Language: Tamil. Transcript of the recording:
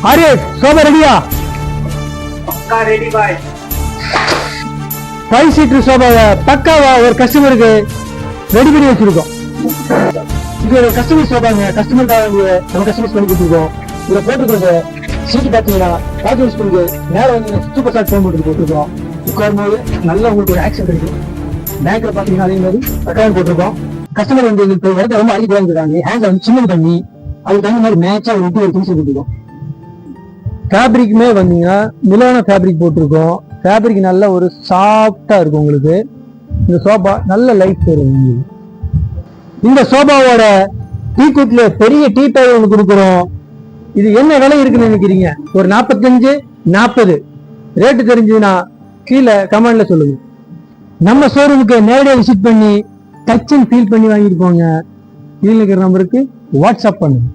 ஆரியஸ் சோபா ரெடியா? பக்கா ரெடி பாய். 5 சீட்டர் சோபாவை பக்காவா ஒரு கஸ்டமருக்கு ரெடி பண்ணி வச்சிருக்கோம். இது ஒரு கஸ்டமர் சோபாங்க. கஸ்டமருக்காக நம்ம கஸ்டமைஸ் பண்ணி கொடுத்துருக்கோம். இதை போட்டுக்கிறது சீட்டு பார்த்தீங்கன்னா ராஜேஷ் ஸ்கூலுக்கு மேலே வந்து சூப்பர் ஸ்டார் ஃபோன் போட்டுருக்கோம். உட்காரும் போது நல்ல உங்களுக்கு ஒரு ஆக்சன் கிடைக்கும். பேங்க்ல பாத்தீங்கன்னா அதே மாதிரி பக்காயம் போட்டிருக்கோம். கஸ்டமர் வந்து எங்களுக்கு இடத்த ரொம்ப அடிக்க வாங்கிக்கிறாங்க. ஹேண்ட்ல வந்து சின்ன பண்ணி அதுக்கு தகுந்த மாதிரி மேட்சா ஒரு திங்ஸ் கொடுத்துருக்கோம். ஃபேப்ரிக்குமே வந்தீங்கன்னா மிலான ஃபேப்ரிக் போட்டிருக்கோம். ஃபேப்ரிக் நல்ல ஒரு சாஃப்டா இருக்கும். உங்களுக்கு இந்த சோபா நல்ல லைஃப் வரும். உங்களுக்கு இந்த சோபாவோட டீ குட்ல பெரிய டீ பாய் ஒன்று கொடுக்குறோம். இது என்ன விலை இருக்குன்னு நினைக்கிறீங்க? ஒரு 45-40 ரேட்டு தெரிஞ்சதுன்னா கீழே கமெண்ட்ல சொல்லுங்க. நம்ம ஷோரூமுக்கு நேரடியாக விசிட் பண்ணி டச் அண்ட் ஃபீல் பண்ணி வாங்கிட்டு போங்க. கீழே இருக்கிற நம்பருக்கு வாட்ஸ்அப் பண்ணுங்க.